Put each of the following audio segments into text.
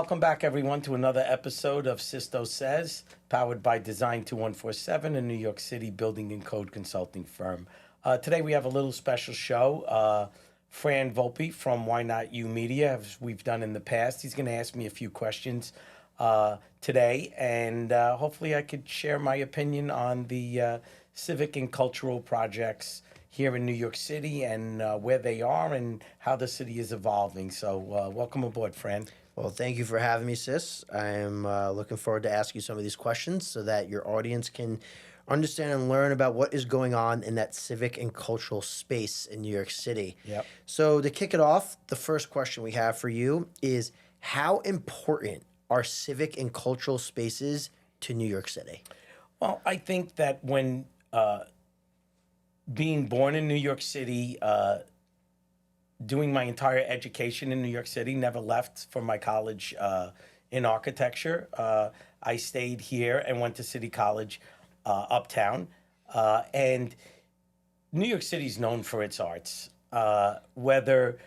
Welcome back, everyone, to another episode of Sisto Says, powered by Design 2147, a New York City building and code consulting firm. Today we have a little special show. Fran Volpe from Why Not You Media, as we've done in the past. He's going to ask me a few questions today, and hopefully I could share my opinion on the civic and cultural projects here in New York City and where they are and how the city is evolving. So welcome aboard, Fran. Well, thank you for having me, sis. I'm looking forward to asking you some of these questions so that your audience can understand and learn about what is going on in that civic and cultural space in New York City. Yep. So to kick it off, the first question we have for you is, how important are civic and cultural spaces to New York City? Well, I think that when being born in New York City, doing my entire education in New York City, never left for my college in architecture. I stayed here and went to City College uptown. And New York City is known for its arts, whether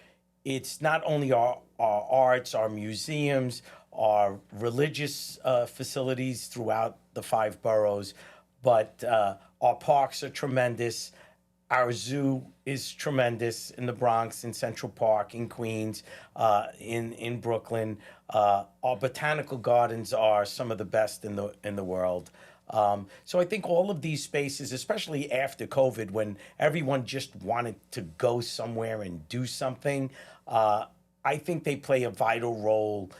it's not only our arts, our museums, our religious facilities throughout the 5 boroughs, but our parks are tremendous. Our zoo is tremendous in the Bronx, in Central Park, in Queens, in Brooklyn. Our botanical gardens are some of the best in the world. So I think all of these spaces, especially after COVID, when everyone just wanted to go somewhere and do something, I think they play a vital role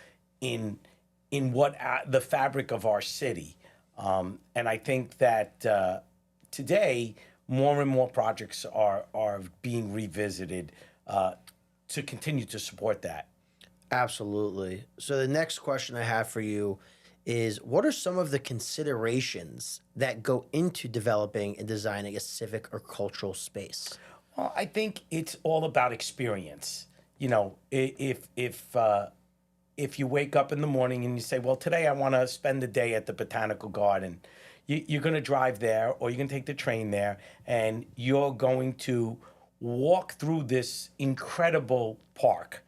in what the fabric of our city. And I think that today, more and more projects are being revisited to continue to support that. Absolutely. So the next question I have for you is, what are some of the considerations that go into developing and designing a civic or cultural space? Well, I think it's all about experience. You know, if you wake up in the morning and you say, well, today I want to spend the day at the botanical garden, you're going to drive there, or you're going to take the train there, and you're going to walk through this incredible park.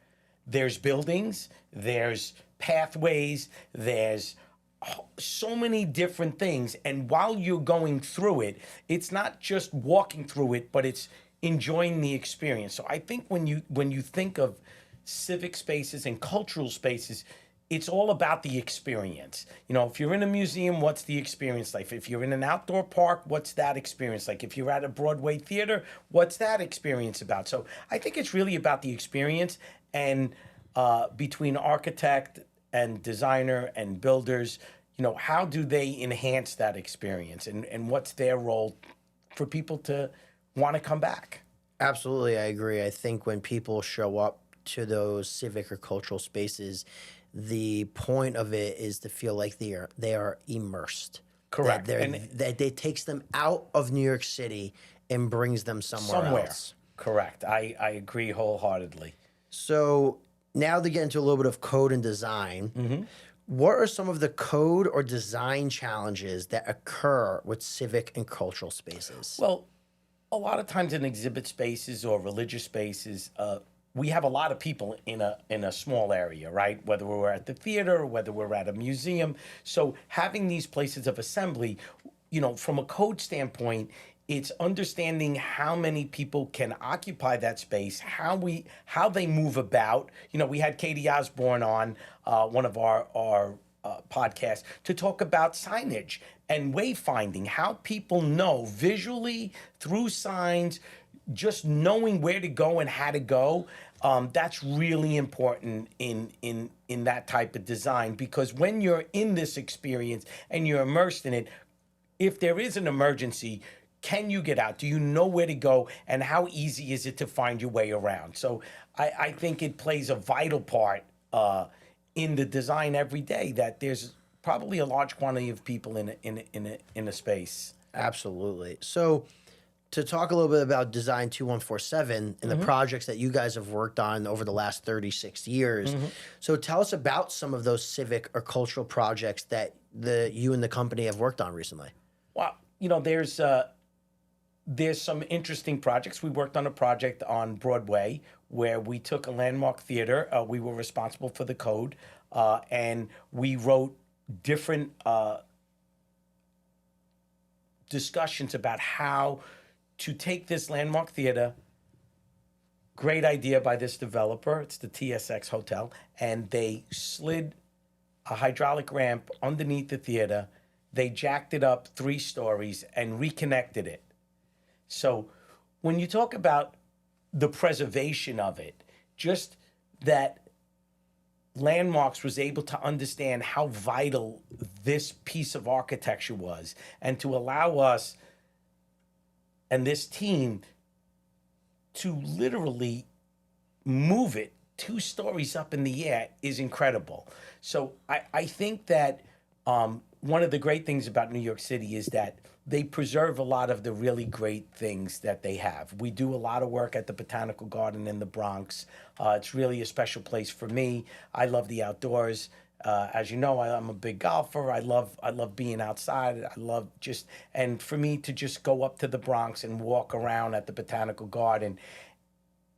There's buildings, there's pathways, there's so many different things. And while you're going through it, it's not just walking through it, but it's enjoying the experience. So I think when you think of civic spaces and cultural spaces, it's all about the experience. You know, if you're in a museum, what's the experience like? If you're in an outdoor park, what's that experience like? If you're at a Broadway theater, what's that experience about? So I think it's really about the experience, and between architect and designer and builders, you know, how do they enhance that experience, and what's their role for people to want to come back? Absolutely, I agree. I think when people show up to those civic or cultural spaces, the point of it is to feel like they are immersed. Correct. That it takes them out of New York City and brings them somewhere else. Correct. I agree wholeheartedly. So now to get into a little bit of code and design, what are some of the code or design challenges that occur with civic and cultural spaces? Well, a lot of times in exhibit spaces or religious spaces, we have a lot of people in a small area, right? Whether we're at the theater or whether we're at a museum. So having these places of assembly, you know, from a code standpoint, it's understanding how many people can occupy that space, how they move about. You know, we had Katie Osborne on one of our podcasts to talk about signage and wayfinding, how people know visually through signs, just knowing where to go and how to go. That's really important in that type of design, because when you're in this experience and you're immersed in it, if there is an emergency, can you get out? Do you know where to go? And how easy is it to find your way around? So I think it plays a vital part in the design every day, that there's probably a large quantity of people in a space. Absolutely. So to talk a little bit about Design 2147 and the projects that you guys have worked on over the last 36 years. So tell us about some of those civic or cultural projects that you and the company have worked on recently. Well, you know, there's some interesting projects. We worked on a project on Broadway where we took a landmark theater. We were responsible for the code. and we wrote different discussions about how to take this landmark theater. Great idea by this developer. It's the TSX Hotel, and they slid a hydraulic ramp underneath the theater. They jacked it up 3 stories and reconnected it. So when you talk about the preservation of it, just that Landmarks was able to understand how vital this piece of architecture was, and to allow us and this team to literally move it 2 stories up in the air is incredible. So I think that one of the great things about New York City is that they preserve a lot of the really great things that they have. We do a lot of work at the Botanical Garden in the Bronx. It's really a special place for me. I love the outdoors. As you know, I'm a big golfer. I love being outside. And for me to just go up to the Bronx and walk around at the Botanical Garden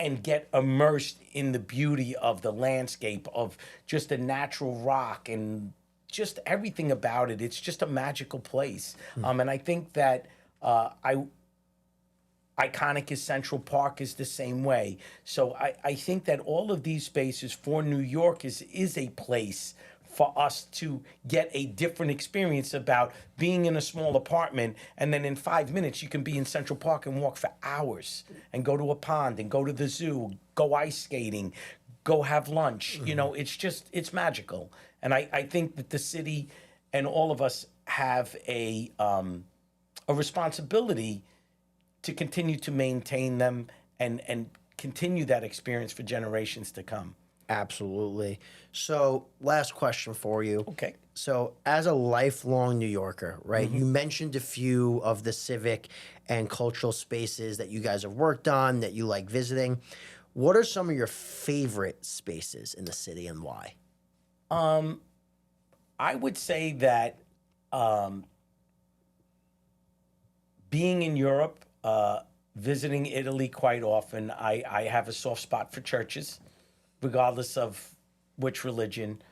and get immersed in the beauty of the landscape, of just the natural rock and just everything about it. It's just a magical place. And I think that iconic as Central Park is the same way. So I think that all of these spaces for New York is a place for us to get a different experience about being in a small apartment, and then in 5 minutes you can be in Central Park and walk for hours and go to a pond and go to the zoo, go ice skating, go have lunch. You know, it's magical. And I think that the city and all of us have a responsibility to continue to maintain them and continue that experience for generations to come. Absolutely. So, last question for you. Okay. So, as a lifelong New Yorker, right, you mentioned a few of the civic and cultural spaces that you guys have worked on, that you like visiting. What are some of your favorite spaces in the city, and why? I would say that being in Europe, visiting Italy quite often, I have a soft spot for churches, regardless of which religion,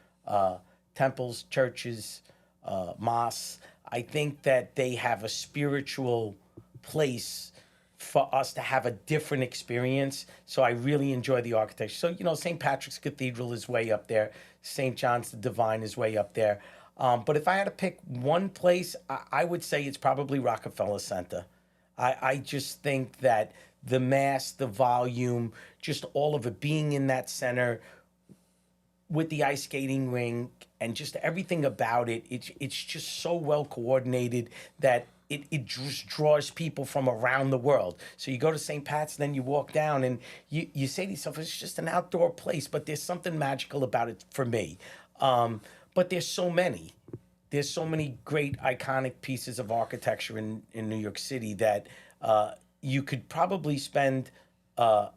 temples, churches, mosques. I think that they have a spiritual place for us to have a different experience. So I really enjoy the architecture. So, you know, St. Patrick's Cathedral is way up there. St. John's the Divine is way up there. But if I had to pick one place, I would say it's probably Rockefeller Center. I just think that the mass, the volume, just all of it being in that center with the ice skating rink and just everything about it, it's just so well coordinated that it just draws people from around the world. So you go to St. Pat's, then you walk down and you say to yourself, it's just an outdoor place, but there's something magical about it for me. But there's so many. There's so many great iconic pieces of architecture in New York City that you could probably spend a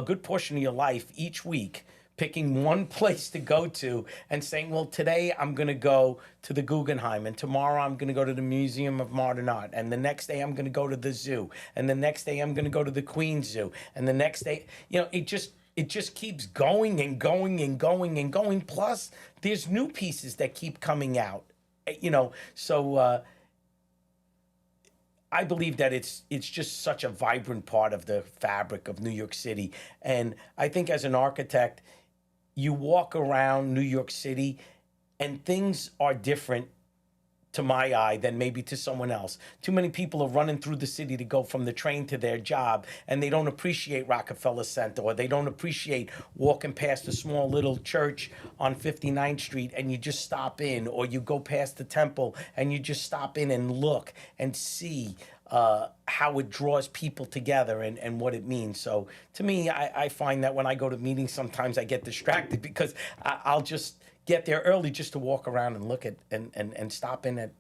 good portion of your life each week picking one place to go to and saying, well, today I'm going to go to the Guggenheim, and tomorrow I'm going to go to the Museum of Modern Art, and the next day I'm going to go to the zoo, and the next day I'm going to go to the Queens Zoo, and the next day, you know, it just keeps going and going and going and going. Plus, there's new pieces that keep coming out, you know. So I believe that it's just such a vibrant part of the fabric of New York City. And I think as an architect, you walk around New York City and things are different to my eye than maybe to someone else. Too many people are running through the city to go from the train to their job, and they don't appreciate Rockefeller Center, or they don't appreciate walking past a small little church on 59th Street and you just stop in, or you go past the temple and you just stop in and look and see how it draws people together and what it means. So to me, I find that when I go to meetings, sometimes I get distracted because I'll just get there early just to walk around and look at and stop in at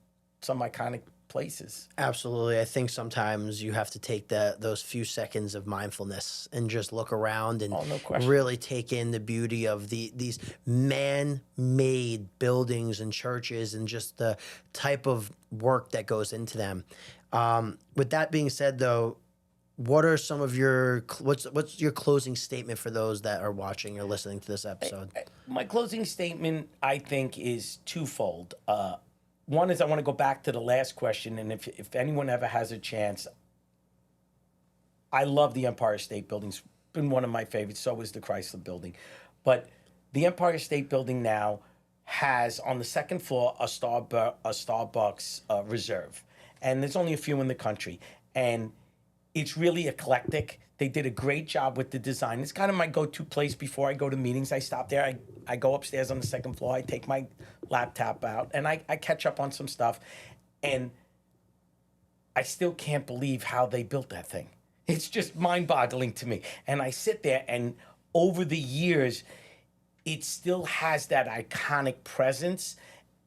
some iconic places. Absolutely. I think sometimes you have to take those few seconds of mindfulness and just look around and no question. really take in the beauty of these man-made buildings and churches and just the type of work that goes into them. With that being said, though, what are some of what's your closing statement for those that are watching or listening to this episode? My closing statement, I think, is twofold. One is I want to go back to the last question, and if anyone ever has a chance, I love the Empire State Building. It's been one of my favorites. So is the Chrysler Building. But the Empire State Building now has on the second floor a Starbucks reserve, and there's only a few in the country, and it's really eclectic. They did a great job with the design. It's kind of my go-to place before I go to meetings. I stop there. I go upstairs on the second floor. I take my laptop out, and I catch up on some stuff, and I still can't believe how they built that thing. It's just mind-boggling to me. And I sit there, and over the years, it still has that iconic presence,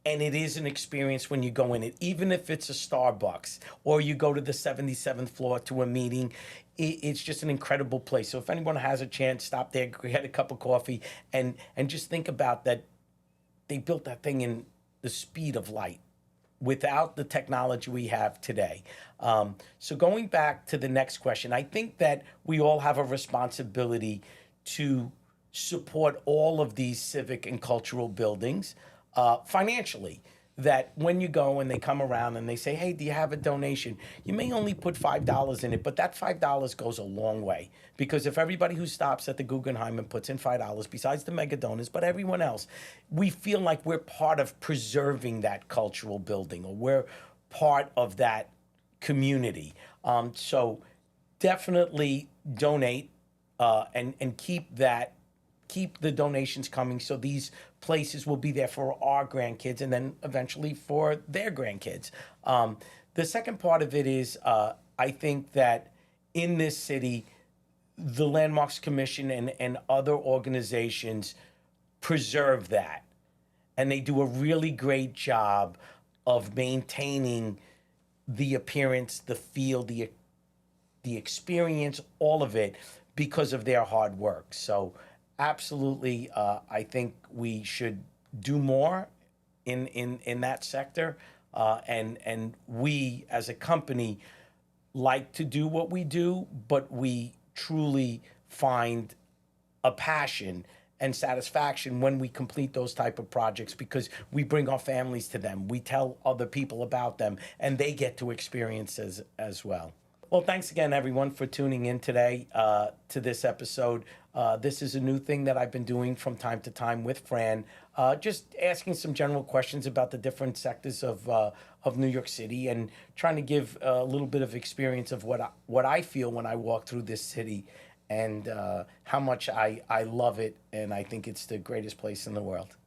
and it is an experience when you go in it. Even if it's a Starbucks or you go to the 77th floor to a meeting, it's just an incredible place. So if anyone has a chance, stop there, get a cup of coffee, and just think about that. They built that thing in the speed of light without the technology we have today. So going back to the next question, I think that we all have a responsibility to support all of these civic and cultural buildings financially. That when you go and they come around and they say, hey, do you have a donation? You may only put $5 in it, but that $5 goes a long way. Because if everybody who stops at the Guggenheim and puts in $5, besides the mega donors, but everyone else, we feel like we're part of preserving that cultural building, or we're part of that community. So definitely donate and keep the donations coming, so these places will be there for our grandkids and then eventually for their grandkids. The second part of it is I think that in this city, the Landmarks Commission and other organizations preserve that. And they do a really great job of maintaining the appearance, the feel, the experience, all of it, because of their hard work. So absolutely, I think we should do more in that sector, and we as a company like to do what we do, but we truly find a passion and satisfaction when we complete those type of projects, because we bring our families to them, we tell other people about them, and they get to experience as well. Well, thanks again, everyone, for tuning in today to this episode. This is a new thing that I've been doing from time to time with Fran, just asking some general questions about the different sectors of New York City, and trying to give a little bit of experience of what I feel when I walk through this city, and how much I love it, and I think it's the greatest place in the world.